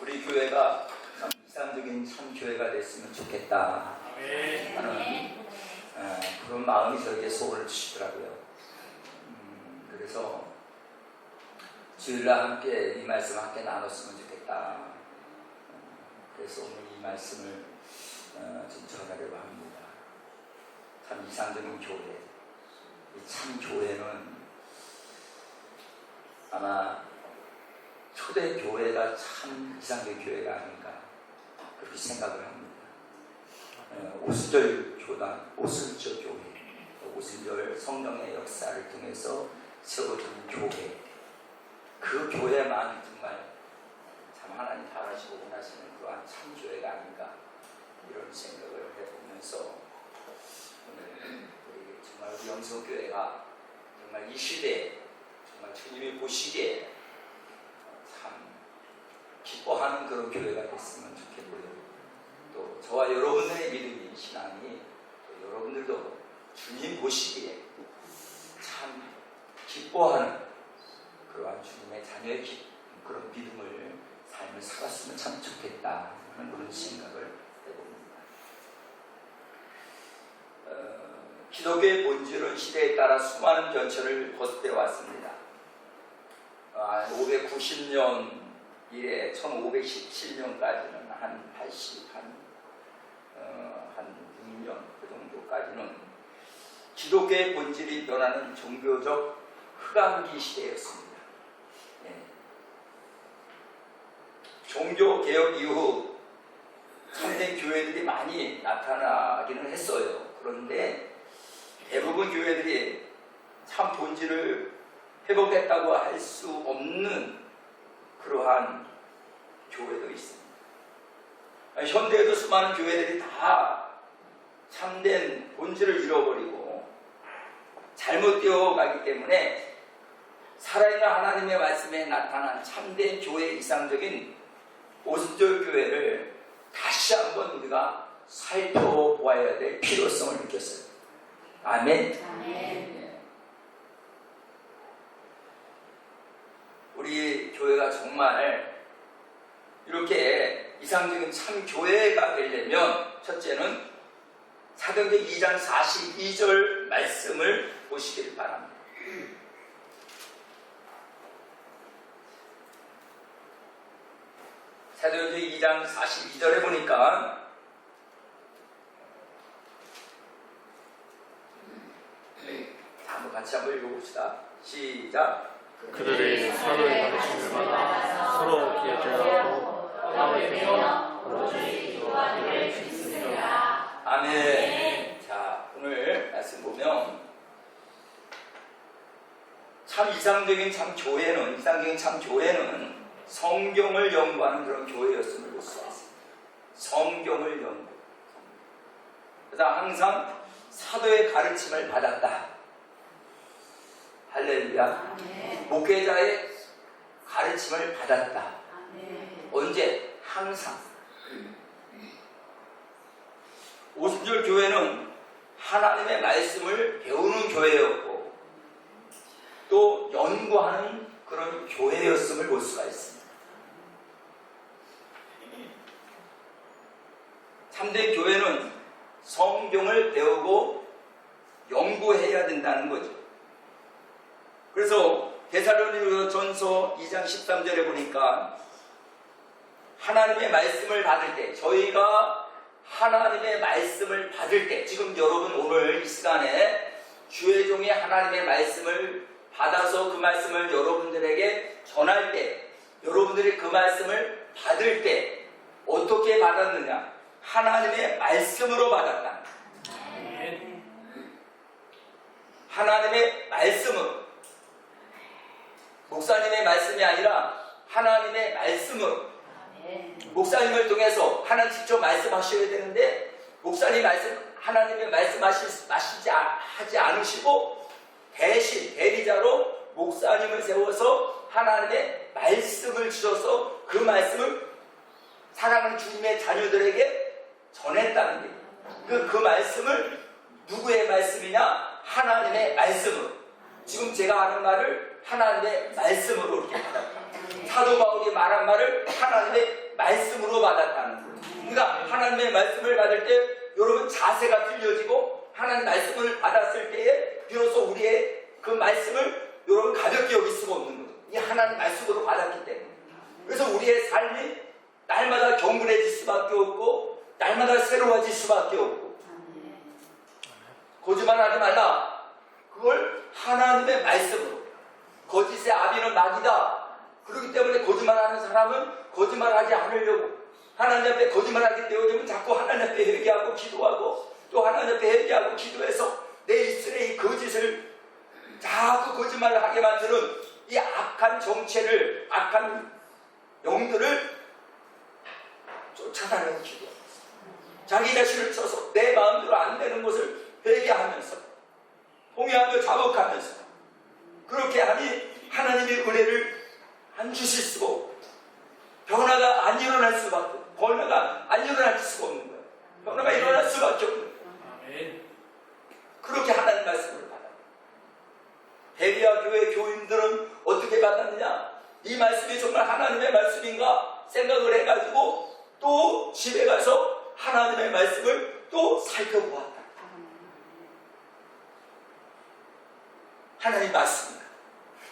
우리 교회가 참 이상적인 참 교회가 됐으면 좋겠다 하는 그런 마음이 저에게 소원을 주시더라고요. 그래서 주일날 함께 이 말씀 함께 나눴으면 좋겠다. 그래서 오늘 이 말씀을 좀 전하려고 합니다. 참 이상적인 교회, 이 참 교회는 아마 초대 교회가 참 이상적인 교회가 아닌가 그렇게 생각을 합니다. 오순절 교단, 오순절 교회, 오순절 성령의 역사를 통해서 세워진 교회, 그 교회만 정말 참 하나님 바라시고 원하시는 그러한 참 교회가 아닌가 이런 생각을 해보면서 오늘 우리 정말 우리 영성교회가 정말 이 시대에 정말 주님이 보시기에 참 기뻐하는 그런 교회가 됐으면 좋겠고요. 또 저와 여러분들의 믿음이 신앙이 또 여러분들도 주님 보시기에 참 기뻐하는 그러한 주님의 자녀의 그런 믿음을 삶을 살았으면 참 좋겠다 하는 그런 생각을 해봅니다. 기독교의 본질은 시대에 따라 수많은 변천을 거듭해 왔습니다. 590년 이래 1517년까지는 한 6년 그 정도까지는 기독교의 본질이 변하는 종교적 흑암기 시대였습니다. 종교개혁 이후 참된 교회들이 많이 나타나기는 했어요. 그런데 대부분 교회들이 참 본질을 회복했다고 할 수 없는 그러한 교회도 있습니다. 현대에도 수많은 교회들이 다 참된 본질을 잃어버리고 잘못되어 가기 때문에 살아있는 하나님의 말씀에 나타난 참된 교회 이상적인 오순절 교회를 다시 한번 우리가 살펴보아야 될 필요성을 느꼈어요. 아멘. 아멘. 우리 교회가 정말 이렇게 이상적인 참 교회가 되려면 첫째는 사도행전 2장 42절 말씀을 보시길 바랍니다. 사도행전 2장 42절에 보니까 한번 같이 한번 읽어봅시다. 시작. 그들이 서로의 가르침을 받아 서로 교제하고 떡을 베어 오로지 기도와 기도를 짓습니다. 아멘. 자, 오늘 말씀 보면 참 이상적인 참 교회는 성경을 연구하는 그런 교회였음을 볼 수가 있습니다. 성경을 연구. 그래서 항상 사도의 가르침을 받았다. 할렐루야. 목회자의 가르침을 받았다. 언제? 항상. 오순절 교회는 하나님의 말씀을 배우는 교회였고 또 연구하는 그런 교회였음을 볼 수가 있습니다. 참된 교회는 성경을 배우고 연구해야 된다는 거죠. 그래서 데살로니가전서 2장 13절에 보니까 하나님의 말씀을 받을 때, 저희가 하나님의 말씀을 받을 때, 지금 여러분 오늘 이 시간에 주의 종이 하나님의 말씀을 받아서 그 말씀을 여러분들에게 전할 때, 여러분들이 그 말씀을 받을 때 어떻게 받았느냐? 하나님의 말씀으로 받았다. 하나님의 말씀으로. 목사님의 말씀이 아니라 하나님의 말씀으로. 목사님을 통해서 하나님 직접 말씀하셔야 되는데 목사님 하나님의 말씀하지 않으시고 대신 대리자로 목사님을 세워서 하나님의 말씀을 주셔서 그 말씀을 사랑하는 주님의 자녀들에게 전했다는 게 그 말씀을 누구의 말씀이냐? 하나님의 말씀으로. 지금 제가 하는 말을 하나님의 말씀으로 이렇게 받았다. 사도 바울이 말한 말을 하나님의 말씀으로 받았다는 거예요. 그러니까 하나님의 말씀을 받을 때 여러분 자세가 틀려지고 하나님 말씀을 받았을 때에 비로소 우리의 그 말씀을 여러분 가볍게 여길 수가 없는 거죠. 이 하나님 말씀으로 받았기 때문에. 그래서 우리의 삶이 날마다 경건해질 수밖에 없고 날마다 새로워질 수밖에 없고 거짓말하지 말라. 그걸 하나님의 말씀으로. 거짓의 아비는 마귀다. 그렇기 때문에 거짓말하는 사람은 거짓말하지 않으려고 하나님 앞에 거짓말하게 되어지면 자꾸 하나님 앞에 회개하고 기도하고 또 하나님 앞에 회개하고 기도해서 내 입술에 이 거짓을 자꾸 거짓말을 하게 만드는 이 악한 정체를 악한 영들을 쫓아다니는 기도. 자기 자신을 쳐서 내 마음대로 안 되는 것을 회개하면서 통회하며 자복하면서 그렇게 하니 하나님의 은혜를 안 주실 수가 없고 변화가 안 일어날 수밖에 없고 변화가 안 일어날 수가 없는 거예요. 변화가 일어날 수밖에 없는 거예요. 그렇게 하나님 말씀을 받아요. 베리아 교회 교인들은 어떻게 받았느냐? 이 말씀이 정말 하나님의 말씀인가 생각을 해가지고 또 집에 가서 하나님의 말씀을 또 살펴보았다. 하나님 말씀입니다.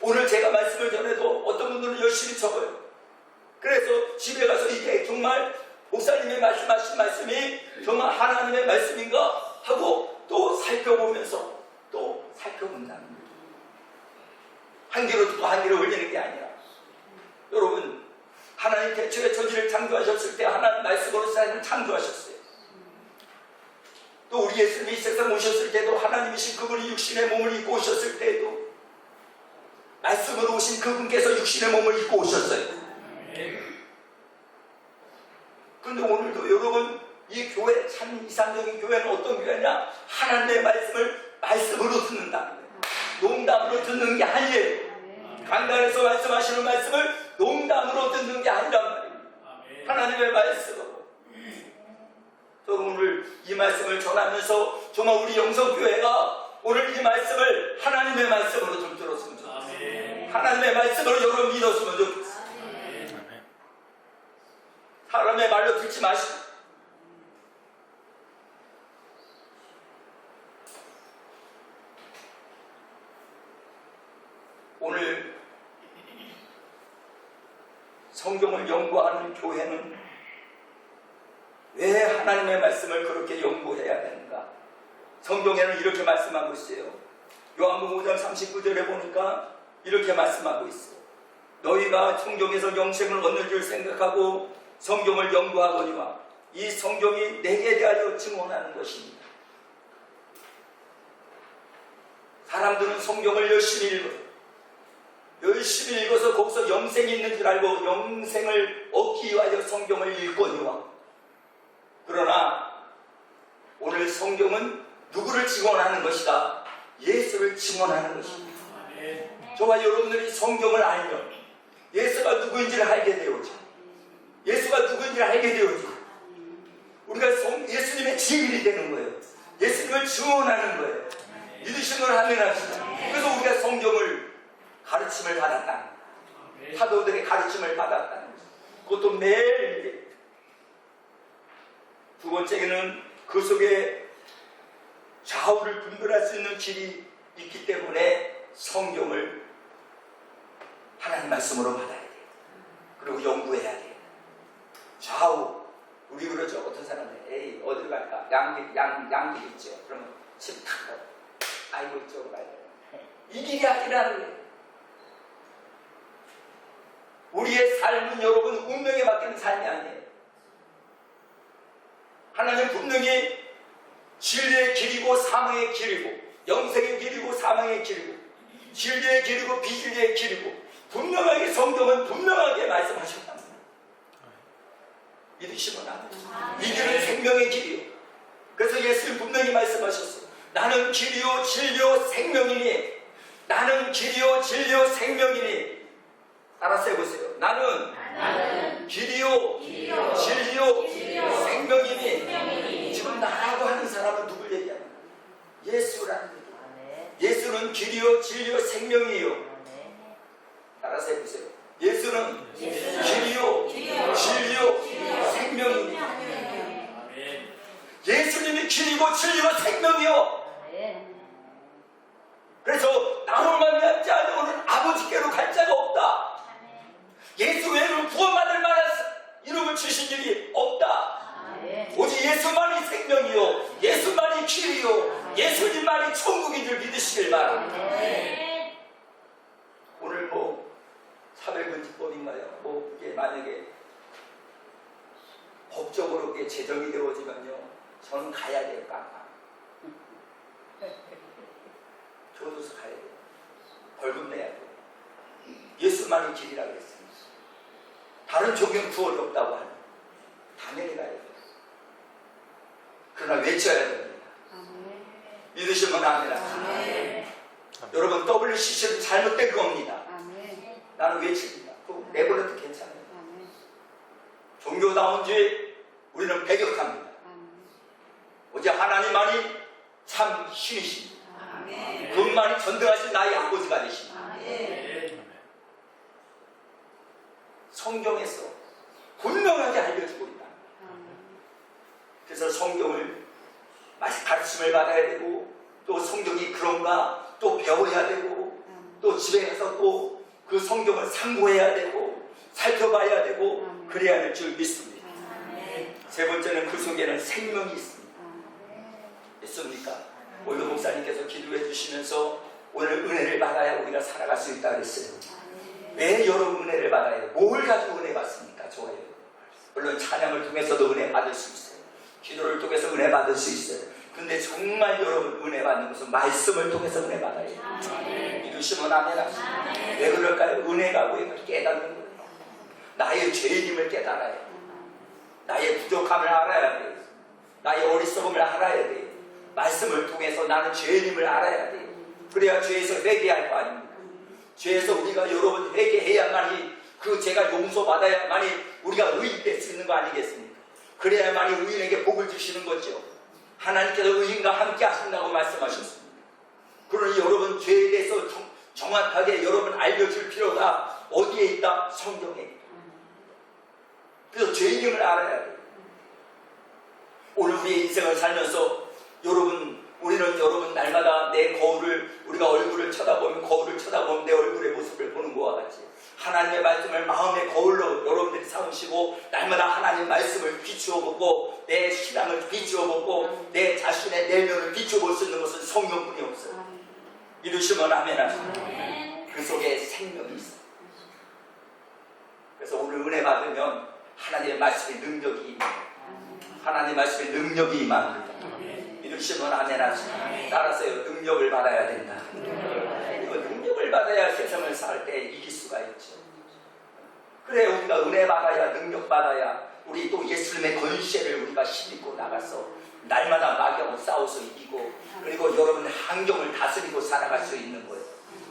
오늘 제가 말씀을 전해도 어떤 분들은 열심히 적어요. 그래서 집에 가서 이게 정말 목사님의 말씀하신 말씀이 정말 하나님의 말씀인가 하고 또 살펴보면서 또 살펴본다는 거예요. 한 귀로 듣고 한 귀로 흘리는 게 아니라 여러분 하나님 태초에 천지를 창조하셨을 때 하나님 말씀으로 세상을 창조하셨어요. 또 우리 예수님이 이 세상 오셨을 때도 하나님이신 그분이 육신의 몸을 입고 오셨을 때에도 말씀으로 오신 그분께서 육신의 몸을 입고 오셨어요. 그런데 오늘도 여러분 이 교회 참 이상적인 교회는 어떤 교회냐? 하나님의 말씀을 말씀으로 듣는다는 거예요. 농담으로 듣는 게 아니에요. 강단에서 말씀하시는 말씀을 농담으로 듣는 게 아니란 말이에요. 하나님의 말씀으로. 저는 오늘 이 말씀을 전하면서 정말 우리 영성교회가 오늘 이 말씀을 하나님의 말씀으로 좀 들었으면 좋겠어요. 하나님의 말씀으로 여러분 믿었으면 좋겠어요. 사람의 말로 듣지 마시고 오늘 성경을 연구하는 교회는 왜 하나님의 말씀을 그렇게 연구해야 되는가? 성경에는 이렇게 말씀하고 있어요. 요한복음 5장 39절에 보니까 이렇게 말씀하고 있어요. 너희가 성경에서 영생을 얻는 줄 생각하고 성경을 연구하거니와 이 성경이 내게 대하여 증언하는 것입니다. 사람들은 성경을 열심히 읽어요. 열심히 읽어서 거기서 영생이 있는 줄 알고 영생을 얻기 위하여 성경을 읽거니와 그러나 오늘 성경은 누구를 증언하는 것이다? 예수를 증언하는 것입니다. 저와 여러분들이 성경을 알면 예수가 누구인지를 알게 되오죠. 예수가 누구인지를 알게 되오죠. 우리가 예수님의 증인이 되는 거예요. 예수님을 증언하는 거예요. 믿으심을 하면 합시다. 그래서 우리가 성경을 가르침을 받았다. 사도들의 가르침을 받았다. 그것도 매일. 두 번째는 그 속에 좌우를 분별할 수 있는 길이 있기 때문에 성경을 하나님 말씀으로 받아야 돼요. 그리고 연구해야 돼요. 좌우. 우리 그러죠. 어떤 사람들 에이 어디로 갈까? 양길 있죠. 그러면 침 탁 가요. 아이고 이쪽으로 가야 돼요. 이 길이 아니라는 거예요. 우리의 삶은 여러분 운명에 맡기는 삶이 아니에요. 하나님 분명히 진리의 길이고 사망의 길이고 영생의 길이고 사망의 길이고 진리의 길이고 비진리의 길이고 분명하게 성경은 분명하게 말씀하셨답니다. 믿으시면 안 돼요. 이 길은 생명의 길이요. 그래서 예수님 분명히 말씀하셨어요. 나는 길이요 진리요 생명이니 나는 길이요 진리요 생명이니 따라서 해보세요. 나는 길이요 진리요 생명이니 지금 나라고 하는 사람은 누굴 얘기하는 거예요? 예수라는 거예요. 예수는 길이요 진리요 생명이에요. 따라서 해보세요. 예수는 길이요 진리요 주신 일이 없다. 오직 예수만이 생명이요, 예수만이 길이요, 예수님만이 천국인 줄 믿으시길 바랍니다. 오늘 뭐 차별금지법인가요? 뭐 이게 만약에 법적으로 그게 제정이 되어지면요, 저는 가야 돼요. 깜깜 교도소 가야 돼요. 벌금 내야 돼요. 예수만이 길이라고 했습니다. 다른 종교는 구원이 없다고 하는, 당연히 가야 돼요. 그러나 외쳐야 됩니다. 믿으시면 아멘. 여러분, WCC는 잘못된 겁니다. 나는 외칩니다. 또 내버려도 괜찮아요. 종교다운지 우리는 배격합니다. 오직 하나님만이 참 신이십니다. 그분만이 전등하신 나의 아버지가 되십니다. 성경에서 분명하게 알려주고 있다. 그래서 성경을 가르침을 받아야 되고, 또 성경이 그런가 또 배워야 되고, 또 집에 가서 또 그 성경을 상고해야 되고 살펴봐야 되고 그래야 될 줄 믿습니다. 세 번째는 그 속에는 생명이 있습니다. 믿습니까? 오늘 목사님께서 기도해 주시면서 오늘 은혜를 받아야 우리가 살아갈 수 있다고 했어요. 왜 여러분 은혜를 받아야 돼요? 뭘 가지고 은혜 받습니까? 좋아요. 물론 찬양을 통해서도 은혜 받을 수 있어요. 기도를 통해서 은혜 받을 수 있어요. 근데 정말 여러분 은혜 받는 것은 말씀을 통해서 은혜 받아야 돼요. 믿으시면 아멘 하십니다. 왜 그럴까요? 은혜가 우리가 깨닫는 거예요. 나의 죄인임을 깨달아야 돼요. 나의 부족함을 알아야 돼요. 나의 어리석음을 알아야 돼요. 말씀을 통해서 나는 죄인임을 알아야 돼요. 그래야 죄에서 회개할 거 아닙니까? 죄에서 우리가 여러분 회개해야만이 그 죄가 용서받아야만이 우리가 의인될 수 있는 거 아니겠습니까? 그래야만이 의인에게 복을 주시는 거죠. 하나님께서 의인과 함께 하신다고 말씀하셨습니다. 그러니 여러분 죄에 대해서 정확하게 여러분 알려줄 필요가 어디에 있다? 성경에 있다. 그래서 죄인임을 알아야 돼요. 오늘 우리의 인생을 살면서 우리는 여러분 날마다 내 거울을, 우리가 얼굴을 쳐다보면 거울을 쳐다보면 내 얼굴의 모습을 보는 것과 같이 하나님의 말씀을 마음의 거울로 여러분들이 삼으시고 날마다 하나님 말씀을 비추어 보고 내 신앙을 비추어 보고 내 자신의 내면을 비추어 볼 수 있는 것은 성령뿐이 없어요. 믿으시면 아멘 하십니다. 그 속에 생명이 있어요. 그래서 오늘 은혜 받으면 하나님의 말씀의 능력이 임합니다. 하나님의 말씀의 능력이 임합니다. 믿으시면 아멘 하십니다. 따라서요, 능력을 받아야 된다. 이거 능력을 받아야 세상을 살 때 이길 수가 있죠. 그래, 우리가 은혜 받아야, 능력 받아야 우리 또 예수님의 권세를 우리가 힘입고 나가서 날마다 마귀하고 싸워서 이기고, 그리고 여러분의 환경을 다스리고 살아갈 수 있는 거예요.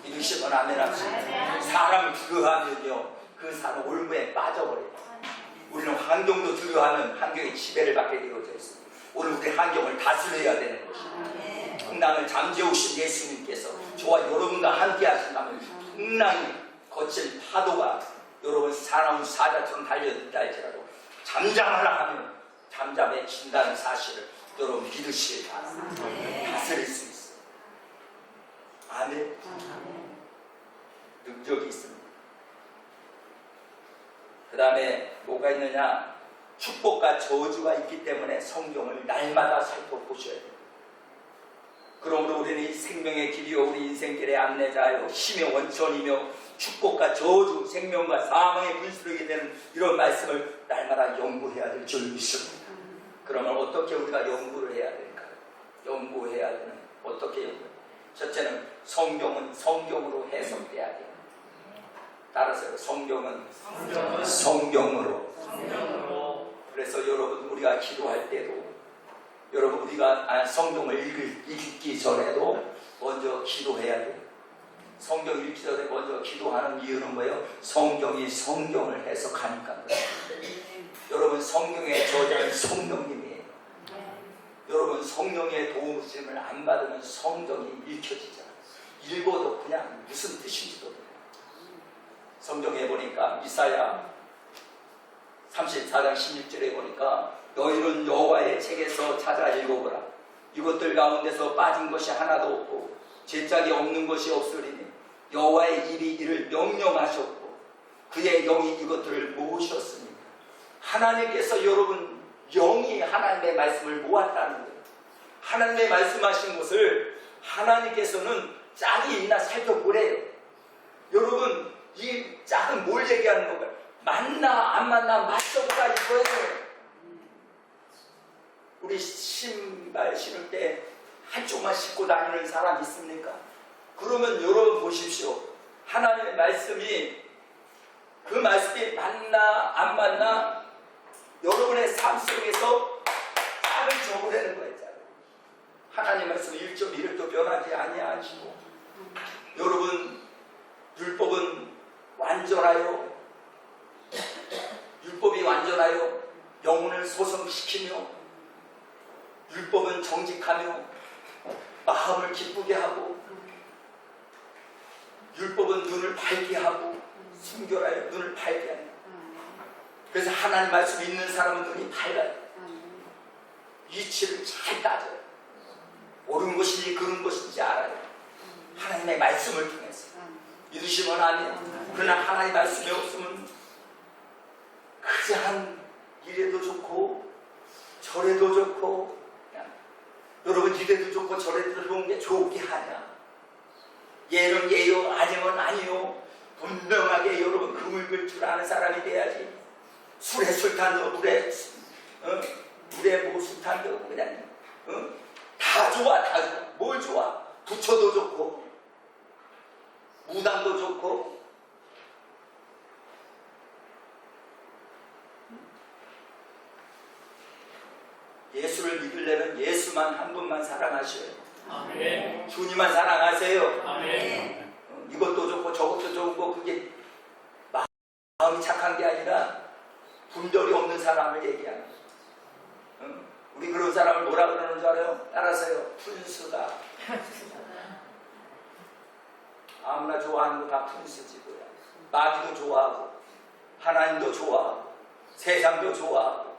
믿으시면 아멘 하십니다. 사람을 두려워하면요, 그 사람 올무에 빠져버려요. 우리는 환경도 두려워하면 환경의 지배를 받게 되어져 있습니다. 오늘 우리 환경을 다스려야 되는 것입니다. 풍랑을 잠재우신 예수님께서 저와 여러분과 함께 하신다면 풍랑이 거친 파도가 여러분 사나운 사자처럼 달려든다 할지라도 잠잠하라 하면 잠잠해진다는 사실을 여러분 믿으시길 바랍니다. 다스릴 수 있어요. 아멘. 능력이 있습니다. 그 다음에 뭐가 있느냐? 축복과 저주가 있기 때문에 성경을 날마다 살펴보셔야 돼요. 그러므로 우리는 이 생명의 길이요 우리 인생길의 안내자요 힘의 원천이며 축복과 저주, 생명과 사망의 분수령이 되는 이런 말씀을 날마다 연구해야 될 줄 믿습니다. 그러면 어떻게 우리가 연구를 해야 될까요? 연구해야 되는 어떻게 연구해요? 첫째는 성경은 성경으로 해석돼야 돼요. 따라서 성경은 성경으로. 그래서 여러분 우리가 기도할 때도 여러분 우리가 성경을 읽기 전에도 먼저 기도해야 돼요. 성경 읽기 전에 먼저 기도하는 이유는 뭐예요? 성경이 성경을 해석하니까 그래요. 여러분 성경의 저자는 성령님이에요. 여러분 성령의 도우심을 안 받으면 성경이 읽혀지잖아요. 읽어도 그냥 무슨 뜻인지도 몰라요. 성경에 보니까 이사야 34장 16절에 보니까 너희는 여호와의 책에서 찾아 읽어보라. 이것들 가운데서 빠진 것이 하나도 없고 죄짝이 없는 것이 없으리니 여호와의 입이 이를 명령하셨고 그의 영이 이것들을 모으셨으니 하나님께서 여러분 영이 하나님의 말씀을 모았다는 거예요. 하나님의 말씀하신 것을 하나님께서는 짝이 있나 살펴보래요. 여러분 이 짝은 뭘 얘기하는 건가요? 맞나 안 맞나 맞춰보라 이거예요. 우리 신발 신을 때 한쪽만 신고 다니는 사람 있습니까? 그러면 여러분 보십시오. 하나님의 말씀이 그 말씀이 맞나 안 맞나 여러분의 삶 속에서 짝을 적으라는 거예요. 하나님 말씀 1.1도 변하지 아니하시고 여러분 율법은 완전하여 율법이 완전하여 영혼을 소성시키며 율법은 정직하며 마음을 기쁘게 하고 율법은 눈을 밝게 하고 순결하여 눈을 밝게 한다. 그래서 하나님 말씀 있는 사람은 눈이 밝아요. 이치를 잘 따져요. 옳은 것인지 그른 것인지 알아요. 하나님의 말씀을 통해서 믿으시면 아멘. 그러나 하나님의 말씀이 없으면 그냥 이래도 좋고 저래도 좋고 그냥 여러분 이래도 좋고 저래도 좋은 게 좋게 하냐? 예는 예요 아니면 아니요. 분명하게 여러분 금을 줄 아는 사람이 돼야지. 술에 술탄 넣어 물에 뭐 술탄 넣어 그냥 다 좋아 다 좋아. 뭘 좋아? 부처도 좋고 무당도 좋고 예수를 믿으려면 예수만 한 분만 사랑하셔요. 아멘. 주님만 사랑하세요. 아멘. 이것도 좋고 저것도 좋고 그게 마음이 착한 게 아니라 분별이 없는 사람을 얘기하는 거예요. 우리 그런 사람을 뭐라 그러는 줄 알아요? 따라서요. 푼수다. 아무나 좋아하는 거 다 푼수지 뭐야. 마귀도 좋아하고 하나님도 좋아하고 세상도 좋아하고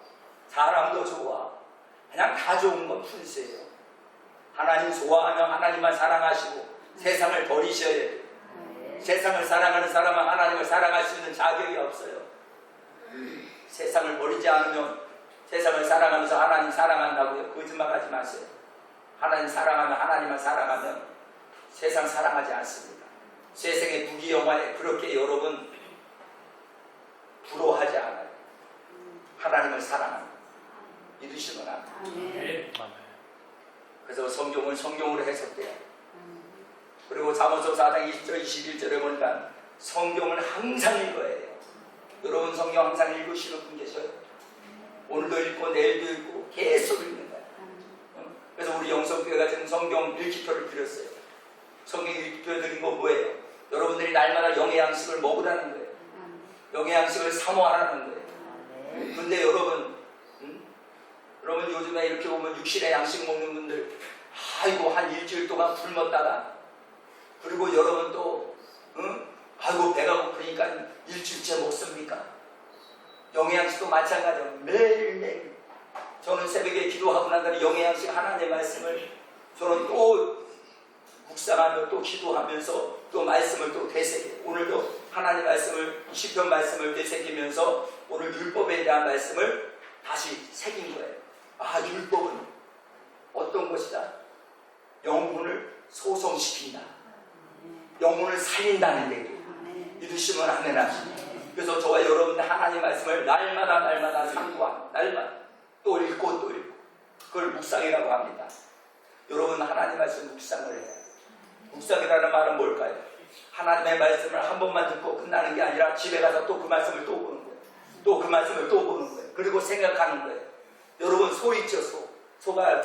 사람도 좋아하고 그냥 다 좋은 건 푼수예요. 하나님 좋아하면 하나님만 사랑하시고 세상을 버리셔야 돼요. 세상을 사랑하는 사람은 하나님을 사랑할 수 있는 자격이 없어요. 세상을 버리지 않으면 세상을 사랑하면서 하나님 사랑한다고요. 거짓말하지 마세요. 하나님 사랑하면 하나님만 사랑하면 세상 사랑하지 않습니다. 세상의 부귀영화에 그렇게 여러분 부러워하지 않아요. 하나님을 사랑합니다. 믿으시면 안 돼요. 그래서 성경은 성경으로 해석돼요. 그리고 잠언서 4장 20절 21절에 보니까 성경을 항상 읽어야 돼요. 여러분 성경 항상 읽으시는 분 계셔요? 오늘도 읽고 내일도 읽고 계속 읽는 거예요. 그래서 우리 영성교회가 지금 성경 읽기표를 드렸어요. 성경 읽기표 드린 거 뭐예요? 여러분들이 날마다 영의 양식을 먹으라는 거예요. 영의 양식을 사모하라는 거예요. 근데 여러분 여러분 요즘에 이렇게 보면 육신의 양식 먹는 분들 아이고 한 일주일 동안 굶었다가 그리고 여러분 또 아이고 배가 고프니까 일주일째 먹습니까? 영의 양식도 마찬가지예요. 매일매일 저는 새벽에 기도하고 난 다음에 영의 양식 하나님의 말씀을 저는 또 묵상하며 또 기도하면서 또 말씀을 또 되새겨요. 오늘도 하나님 말씀을 시편 말씀을 되새기면서 오늘 율법에 대한 말씀을 다시 새긴 거예요. 아 율법은 어떤 것이다? 영혼을 소성시킨다. 영혼을 살린다는 얘기. 믿으시면 아멘 하시네. 그래서 저와 여러분 하나님 말씀을 날마다 상고하고 날마다 또 읽고 또 읽고 그걸 묵상이라고 합니다. 여러분 하나님 말씀 묵상을 해요. 묵상이라는 말은 뭘까요? 하나님의 말씀을 한 번만 듣고 끝나는 게 아니라 집에 가서 또 그 말씀을 또 보는 거예요. 또 그 말씀을 또 보는 거예요. 그리고 생각하는 거예요. 여러분 소 있죠? 소가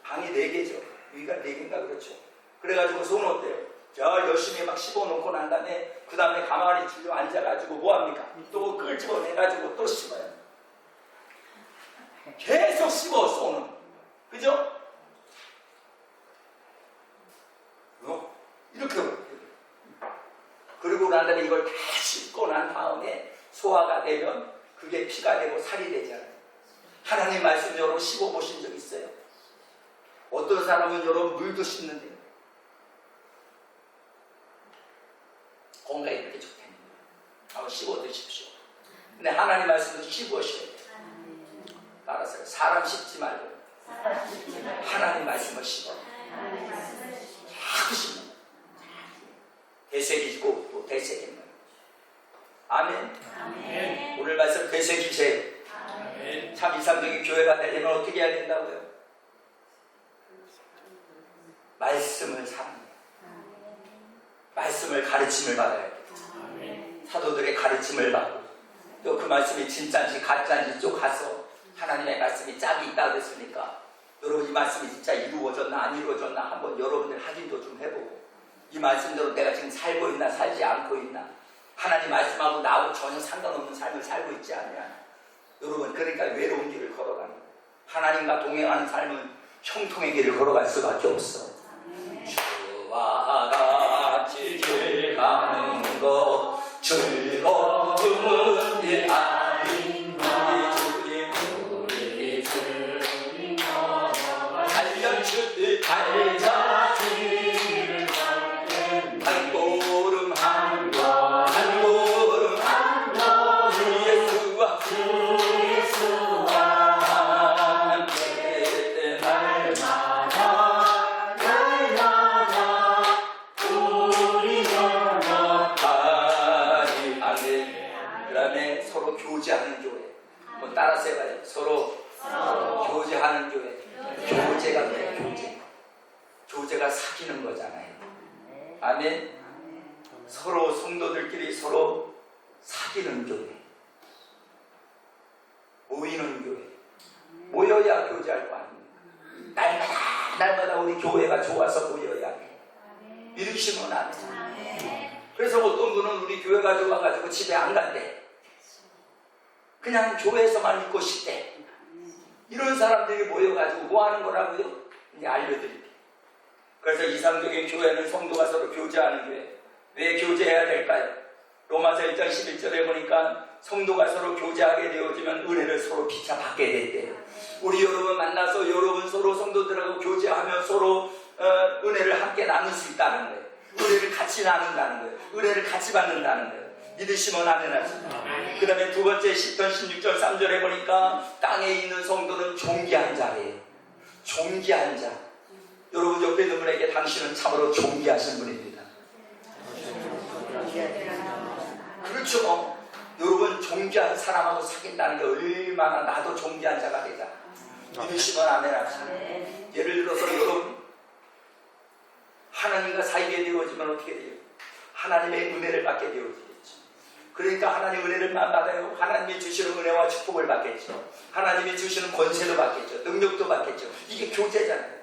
방이 4개죠. 여기가 4개인가 그렇죠. 그래가지고 소는 어때요? 저 열심히 막 씹어놓고 난 다음에 그 다음에 가만히 들려 앉아가지고 뭐합니까? 또 그걸 집어내가지고 또 씹어요. 계속 씹어 소는. 그죠? 이렇게 그리고 난 다음에 이걸 다 씹고 난 다음에 소화가 되면 그게 피가 되고 살이 되잖아요. 하나님 말씀 여러분 씹어보신 적 있어요? 어떤 사람은 여러분 물도 씹는데 건강에 이렇게 좋다는 거예요. 한번 씹어 드십시오. 근데 하나님 말씀도 씹으셔야 돼요. 따라서요. 사람 씹지 말고 하나님 말씀을 씹어. 자꾸 씹는 거예요. 되새기고 또 되새기는 거예요. 아멘. 오늘 말씀 되새기세요. 참 이상적인 교회가 되려면 어떻게 해야 된다고요? 말씀을 사랑해요. 말씀을 가르침을 받아야 돼요. 사도들의 가르침을 받고 또 그 말씀이 진짜인지 가짜인지 쭉 가서 하나님의 말씀이 짝이 있다 그랬으니까 여러분 이 말씀이 진짜 이루어졌나 안 이루어졌나 한번 여러분들 확인도 좀 해보고 이 말씀대로 내가 지금 살고 있나 살지 않고 있나 하나님 말씀하고 나하고 전혀 상관없는 삶을 살고 있지 않냐. 여러분 그러니까 외로운 길을 걸어가는 거예요. 하나님과 동행하는 삶은 형통의 길을 걸어갈 수밖에 없어. 주와 같이 길 가는 것 즐거움은 일 아닌가. 우리 주님 달려주듯 달자 한 걸음 한 걸음 한 걸음 예수와 함께 날마다 우리 영원하리. 아멘. 그 다음에 서로 교제하는 교회. 한번 따라서 해봐요. 서로 교제하는 교회. 교제가 뭐예요? 교제. 교제가 사귀는 거잖아요. 아멘. 서로 성도들끼리 서로 사귀는 교회. 모이는 교회. 모여야 교제할 거 아닙니까? 날마다 우리 교회가 좋아서 모여야 해. 믿으시면 안 돼. 그래서 어떤 분은 우리 교회가 좋아가지고 집에 안 간대. 그냥 교회에서만 있고 싶대. 이런 사람들이 모여가지고 뭐 하는 거라고요? 이제 알려드릴게요. 그래서 이상적인 교회는 성도가 서로 교제하는 교회. 왜 교제해야 될까요? 로마서 1장 11절에 보니까 성도가 서로 교제하게 되어지면 은혜를 서로 피차 받게 됐대요. 우리 여러분 만나서 여러분 서로 성도들하고 교제하며 서로 은혜를 함께 나눌 수 있다는 거예요. 은혜를 같이 나눈다는 거예요. 은혜를 같이 받는다는 거예요. 믿으시면 아멘 하십니다. 그 다음에 두 번째 10편 16절 3절에 보니까 땅에 있는 성도는 존귀한 자예요. 존귀한 자. 여러분 옆에 있는 분에게 당신은 참으로 존귀하신 분입니다. 그렇죠. 여러분 존귀한 사람하고 사귄다는 게 얼마나 나도 존귀한 자가 되자. 믿으시면 아멘 하십니다. 예를 들어서 여러분 하나님과 사귀게 되어지면 어떻게 돼요? 하나님의 은혜를 받게 되어지겠죠. 그러니까 하나님 은혜를만 받아요. 하나님이 주시는 은혜와 축복을 받겠죠. 하나님이 주시는 권세도 받겠죠. 능력도 받겠죠. 이게 교제잖아요.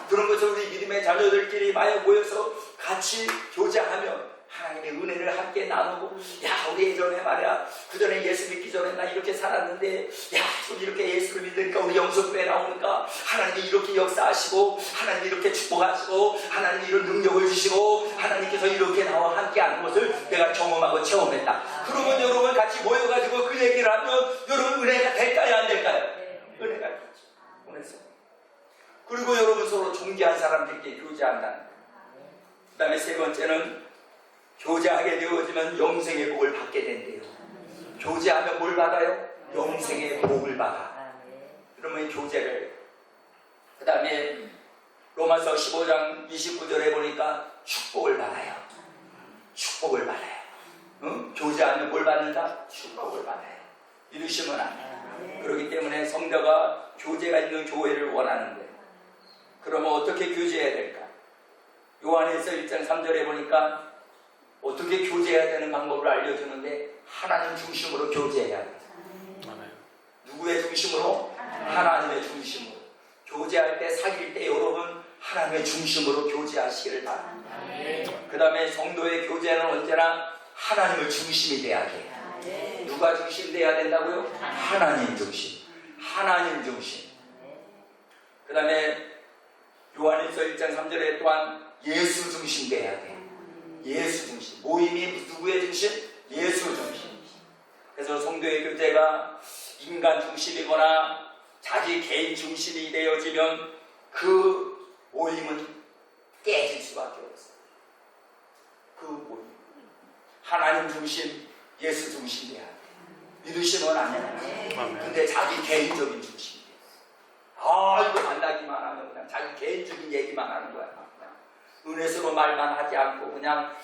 그런 것을 우리 믿음의 자녀들끼리 모여서 같이 교제하며 하나님의 은혜를 함께 나누고, 야 우리 예전에 말이야 그 전에 예수 믿기 전에 나 이렇게 살았는데 야 우리 이렇게 예수를 믿으니까 우리 영성교회 나오니까 하나님이 이렇게 역사하시고 하나님이 이렇게 축복하시고 하나님이 이런 능력을 주시고 하나님께서 이렇게 나와 함께하는 것을 내가 경험하고 체험했다. 그러면 여러분 같이 모여가지고 그 얘기를 하면 여러분 은혜가 될까요 안 될까요? 은혜가 되죠. 보냈어요. 그리고 여러분 서로 존귀한 사람들끼리 교제한다는 거예요. 그 다음에 세 번째는 교제하게 되어지면 영생의 복을 받게 된대요. 교제하면 뭘 받아요? 영생의 복을 받아. 그러면 교제를. 그 다음에 로마서 15장 29절에 보니까 축복을 받아요. 축복을 받아요. 응? 교제하면 뭘 받는다? 축복을 받아요. 믿으시면 안 돼요. 그렇기 때문에 성도가 교제가 있는 교회를 원하는 거예요. 그러면 어떻게 교제해야 될까? 요한에서 1장 3절에 보니까 어떻게 교제해야 되는 방법을 알려주는데 하나님 중심으로 교제해야 돼요. 누구의 중심으로? 하나님의 중심으로. 교제할 때 사귈 때 여러분 하나님의 중심으로 교제하시기를 바랍니다. 그 다음에 성도의 교제는 언제나 하나님을 중심이 돼야 돼요. 누가 중심 돼야 된다고요? 하나님 중심. 하나님 중심. 그 다음에 요한일서 1장 3절에 또한 예수 중심 돼야 돼요. 예수 중심. 모임이 누구의 중심? 예수 중심. 그래서 성도의 교제가 인간 중심이거나 자기 개인 중심이 되어지면 그 모임은 깨질 수밖에 없어요. 그 모임. 하나님 중심, 예수 중심이야. 믿으시면 안 돼요. 근데 자기 개인적인 중심이에요. 아, 이거 만나기만 하면 그냥 자기 개인적인 얘기만 하는 거야. 그냥 은혜스러운 말만 하지 않고 그냥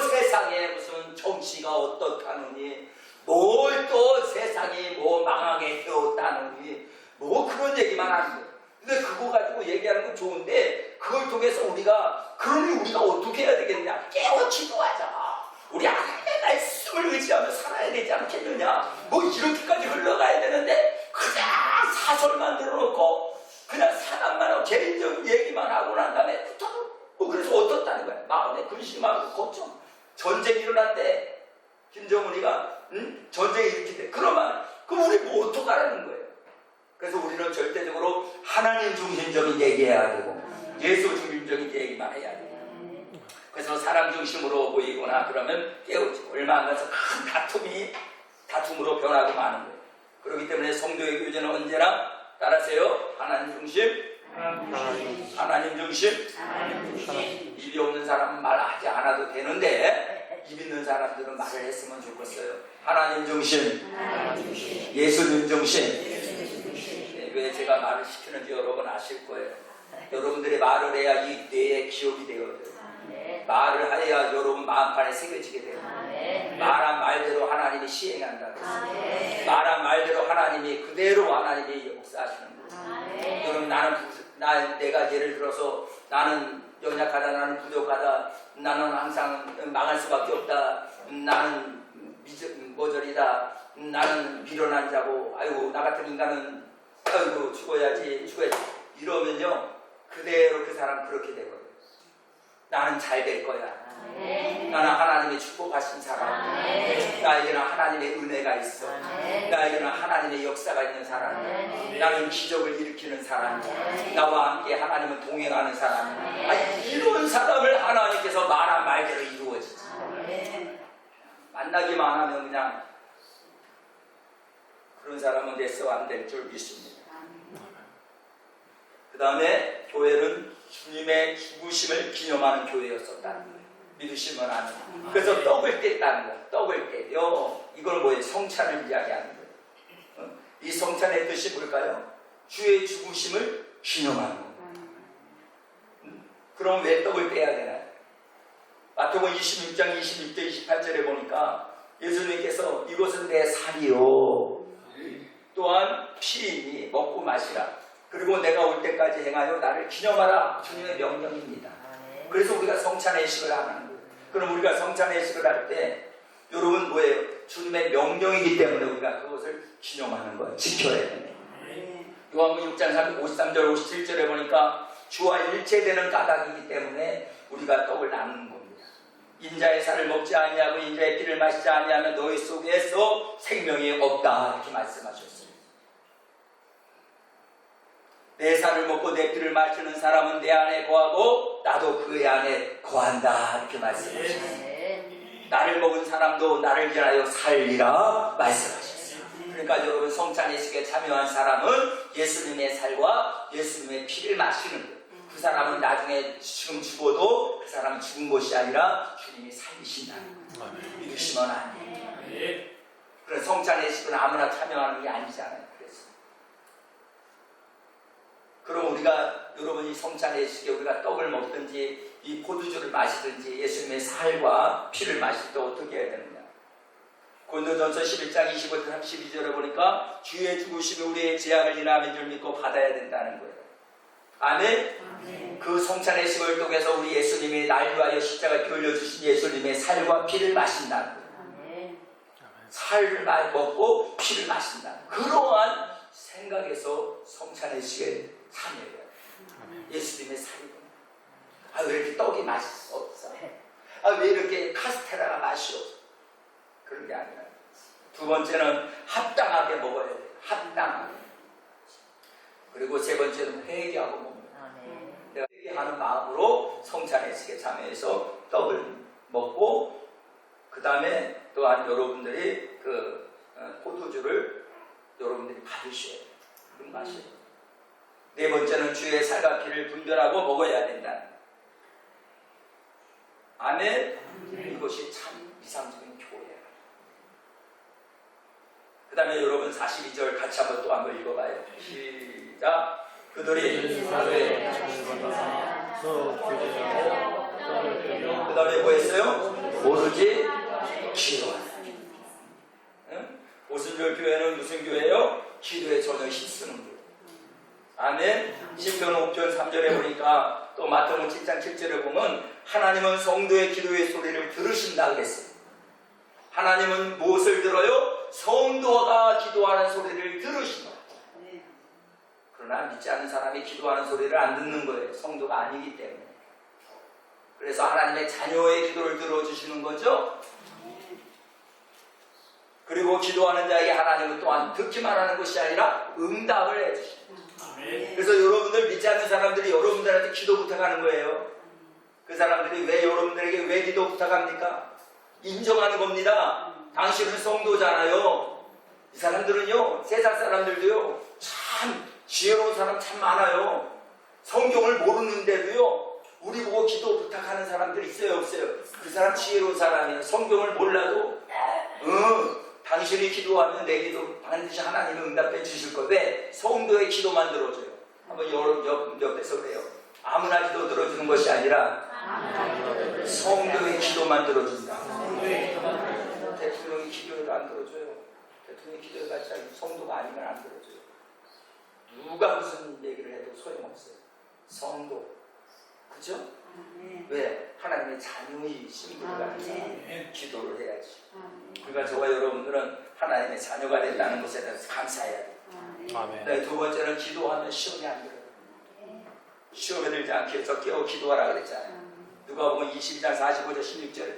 세상에 무슨 정치가 어떻다느니 뭘 또 세상이 뭐 망하게 되었다느니 뭐 그런 얘기만 하는 거예요. 근데 그거 가지고 얘기하는 건 좋은데 그걸 통해서 그러니 우리가 어떻게 해야 되겠냐? 깨워 기도하자. 우리 하나님의 말씀을 의지하며 살아야 되지 않겠느냐? 뭐 이렇게까지 흘러가야 되는데 그냥 사설 만들어놓고 그냥 사람만 하고 개인적인 얘기만 하고 난 다음에 그래서 어떻다는 거야? 마음에 근심하고 걱정. 전쟁이 일어났대. 김정은이가 전쟁이 일으키대. 그러면 그럼 우리 뭐 어떡하라는 거예요? 그래서 우리는 절대적으로 하나님 중심적인 얘기해야 되고 예수 중심적인 얘기만 해야 돼요. 그래서 사람 중심으로 보이거나 그러면 깨우치고 얼마 안 가서 큰 다툼으로 변하고 마는 거예요. 그렇기 때문에 성도의 교제는 언제나 따라하세요. 하나님 중심. 하나님 중심. 입이 없는 사람은 말하지 않아도 되는데 입 있는 사람들은 말을 했으면 좋겠어요. 하나님 중심. 예수님 중심. 왜 제가 말을 시키는지 여러분 아실 거예요. 여러분들이 말을 해야 이 뇌에 기억이 되거든요. 말을 해야 여러분 마음판에 새겨지게 돼요. 말한 말대로 하나님이 시행한다. 말한 말대로 하나님이 그대로 하나님이 역사하시는 거예요. 여러분 내가 예를 들어서 나는 연약하다, 나는 부족하다, 나는 항상 망할 수밖에 없다, 나는 모절이다, 나는 미련한 자고, 아이고 나 같은 인간은 아이고 죽어야지 이러면요 그대로 그 사람 그렇게 되거든요. 나는 잘 될 거야. 나는 하나님의 축복하신 사람. 나에게는 하나님의 은혜가 있어. 나에게는 하나님의 역사가 있는 사람. 나는 기적을 일으키는 사람. 나와 함께 하나님은 동행하는 사람. 아니, 이런 사람을 하나님께서 말한 말대로 이루어지지. 만나기만 하면 그냥 그런 사람은 됐어 안 될 줄 믿습니다. 그 다음에 교회는 주님의 죽으심을 기념하는 교회였었다는 거예요. 믿으시면 아멘. 그래서 떡을 뗐다는 거예요. 떡을 떼요. 이걸 뭐예요? 성찬을 이야기하는 거예요. 이 성찬의 뜻이 뭘까요? 주의 죽으심을 기념하는 거예요. 그럼 왜 떡을 떼야 되나요? 마태복음 26장 26절 28절에 보니까 예수님께서 이것은 내 살이요 또한 피이니 먹고 마시라. 그리고 내가 올 때까지 행하여 나를 기념하라. 주님의 명령입니다. 그래서 우리가 성찬회식을 하는 거예요. 그럼 우리가 성찬회식을 할 때 여러분 뭐예요? 주님의 명령이기 때문에 우리가 그것을 기념하는 거예요. 지켜야 됩니다. 요한복음 6장 53절 57절에 보니까 주와 일체되는 까닭이기 때문에 우리가 떡을 나누는 겁니다. 인자의 살을 먹지 아니하고 인자의 피를 마시지 아니하면 너희 속에서 생명이 없다. 이렇게 말씀하셨어요. 내 살을 먹고 내 피를 마시는 사람은 내 안에 거하고 나도 그의 안에 거한다. 이렇게 말씀하셨어요. 나를 먹은 사람도 나를 위하여 살리라 말씀하셨어요. 그러니까 여러분 성찬예식에 참여한 사람은 예수님의 살과 예수님의 피를 마시는 거예요. 그 사람은 나중에 지금 죽어도 그 사람은 죽은 것이 아니라 주님이 살리신다는 거예요. 믿으시면 안 돼요. 그런 성찬예식은 아무나 참여하는 게 아니잖아요. 그럼 우리가 여러분이 성찬예식에 우리가 떡을 먹든지 이 포도주를 마시든지 예수님의 살과 피를 마실 때 어떻게 해야 되느냐? 고린도전서 11장 25절 32절에 보니까 주의 죽으심이 우리의 죄악을 인하는 줄 믿고 받아야 된다는 거예요. 아멘. 그 성찬예식을 통해서 우리 예수님이 날 위하여 십자가에 올려주신 예수님의 살과 피를 마신다는 거예요. 살을 먹고 피를 마신다. 그러한 생각에서 성찬예식에 참여해요. 예수님의 살이구나. 아, 왜 이렇게 떡이 맛이 없어? 아, 왜 이렇게 카스테라가 맛이 없어? 그런 게 아니라. 두 번째는 합당하게 먹어야 돼요. 합당하게. 그리고 세 번째는 회개하고 먹는 거예요. 내가 회개하는 마음으로 성찬예식에 참여해서 떡을 먹고 그 다음에 또한 여러분들이 그 포도주를 여러분들이 받으셔야 돼요. 그런 맛이에요. 네 번째는 주의 살과 피를 분별하고 먹어야 된다. 아멘. 이것이 참 이상적인 교회예요. 그 다음에 여러분 42절 같이 한번 또 한번 읽어봐요. 시작. 그들이 그 다음에 뭐 했어요? 오로지 기도하라. 응? 오순절 교회는 무슨 교회예요? 기도에 전혀 힘쓰는 교회. 아멘. 시편 5편 3절에 보니까 또 마태복음 7장 7절에 보면 하나님은 성도의 기도의 소리를 들으신다 그랬어요. 하나님은 무엇을 들어요? 성도가 기도하는 소리를 들으신다. 그러나 믿지 않는 사람이 기도하는 소리를 안 듣는 거예요. 성도가 아니기 때문에. 그래서 하나님의 자녀의 기도를 들어주시는 거죠. 그리고 기도하는 자에게 하나님은 또한 듣기만 하는 것이 아니라 응답을 해주십니다. 그래서 여러분들 믿지 않는 사람들이 여러분들한테 기도 부탁하는 거예요. 그 사람들이 왜 여러분들에게 왜 기도 부탁합니까? 인정하는 겁니다. 당신은 성도잖아요. 이 사람들은요, 세상 사람들도요, 참 지혜로운 사람 참 많아요. 성경을 모르는데도요, 우리 보고 기도 부탁하는 사람들 있어요, 없어요? 그 사람 지혜로운 사람이에요. 성경을 몰라도 당신이 기도하면 내 기도 반드시 하나님은 응답해 주실 건데 성도의 기도만 들어줘요. 한번 옆에서 그래요. 아무나 기도 들어주는 것이 아니라 성도의 기도만 들어준다. 대통령이 기도해도 안 들어줘요. 대통령이 기도해봤자 성도가 아니면 안 들어줘요. 누가 무슨 얘기를 해도 소용없어요. 성도. 그죠? 왜? 하나님의 자녀의 신분을 가진 사람 기도를 해야지. 그러니까 저와 여러분들은 하나님의 자녀가 된다는 것에 대해서 감사해야 돼요. 네, 두 번째는 기도하면 시험이 안 들어요. 시험에 들지 않기 위해서 깨어 기도하라 그랬잖아요. 누가 보면 22장 45절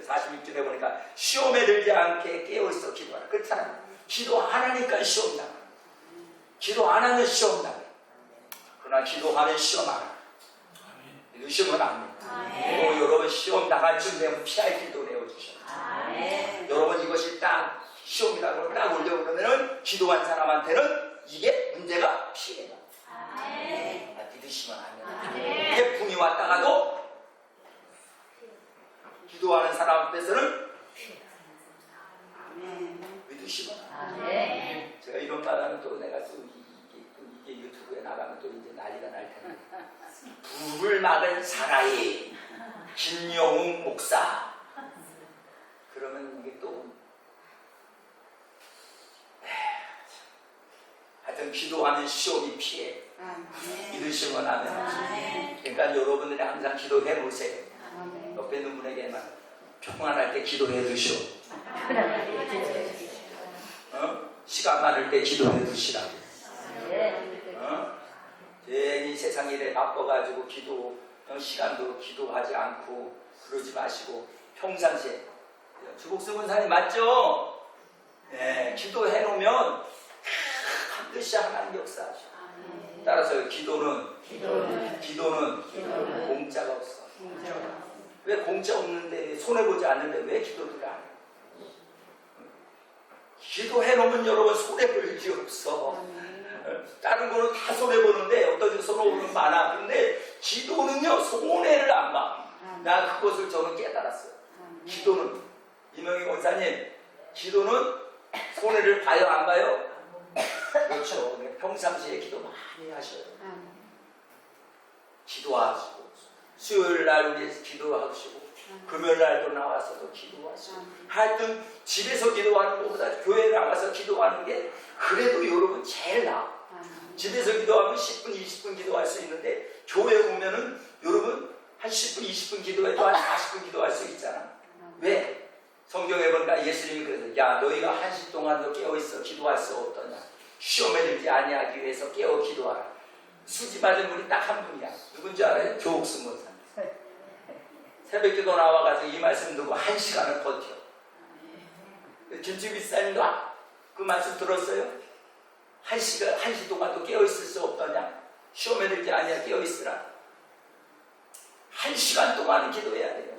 46절에 보니까 시험에 들지 않게 깨어 있어 기도하라. 그렇잖아요. 기도 안 하니까 시험 당해. 기도 안 하면 시험 당해. 그러나 기도하면 시험 안 해. 믿으시면 안 돼요. 여러분 시험 당할 쯤 되면 피할 길도 내어주셔요. 여러분 이것이 딱 시험이라고 딱 올려보면은 기도한 사람한테는 이게 문제가 피해요. 믿으시면 안 돼요. 태풍이 왔다가도 기도하는 사람 앞에서는 믿으시면 안 돼요. 제가 이런 말하면 또 내가 또 이게 유튜브에 나가면 또 이제 난리가 날 텐데. 불을 막은 사나이 김영웅 목사. 그러면 이게 또 하여튼 기도하면 시험이 피해. 믿으시면 하면. 그러니까 여러분들이 항상 기도해 보세요. 옆에 있는 분에게만 평안할 때 기도해 주시오. 시간 많을 때 기도해 주시라고. 괜히 세상 일에 바빠가지고 시간도 기도하지 않고 그러지 마시고 평상시에 주복수 권사님 맞죠? 네, 기도해 놓으면 반드시 하나님 역사하셔. 따라서 기도는 공짜가 없어. 왜 공짜 없는데 손해보지 않는데 왜 기도를 안 해? 기도해 놓으면 여러분 손해볼 일이 없어. 다른 거는 다 손해보는데 어떤 손해보는 많아. 근데 기도는요 손해를 안 봐. 나 그것을 저는 깨달았어요. 기도는 이명희 권사님 기도는 손해를 봐요 안 봐요? 그렇죠. 평상시에 기도 많이 하셔요. 기도하시고 수요일날 우리 기도하시고 금요일날도 나와서도 기도하시고 하여튼 집에서 기도하는 것보다 교회 나가서 기도하는 게 그래도 여러분 제일 나아. 집에서 기도하면 10분 20분 기도할 수 있는데 교회 오면은 여러분 한 10분 20분 기도해도 한 40분 기도할 수 있잖아. 왜? 성경에 보니까 예수님이 그래서 야 너희가 1시 동안도 깨어있어 기도할 수 없더냐. 시험에 들지 아니하기 위해서 깨어 기도하라. 수지 맞은 분이 딱 한 분이야. 누군지 알아요? 조옥순 목사. 새벽 기도 나와가지고 이 말씀 듣고 1시간을 버텨. 김치기 사님도 그 말씀 들었어요? 1시 동안도 깨어있을 수 없더냐? 시험에 들지 아니하 깨어있으라. 1시간 동안은 기도해야 돼요.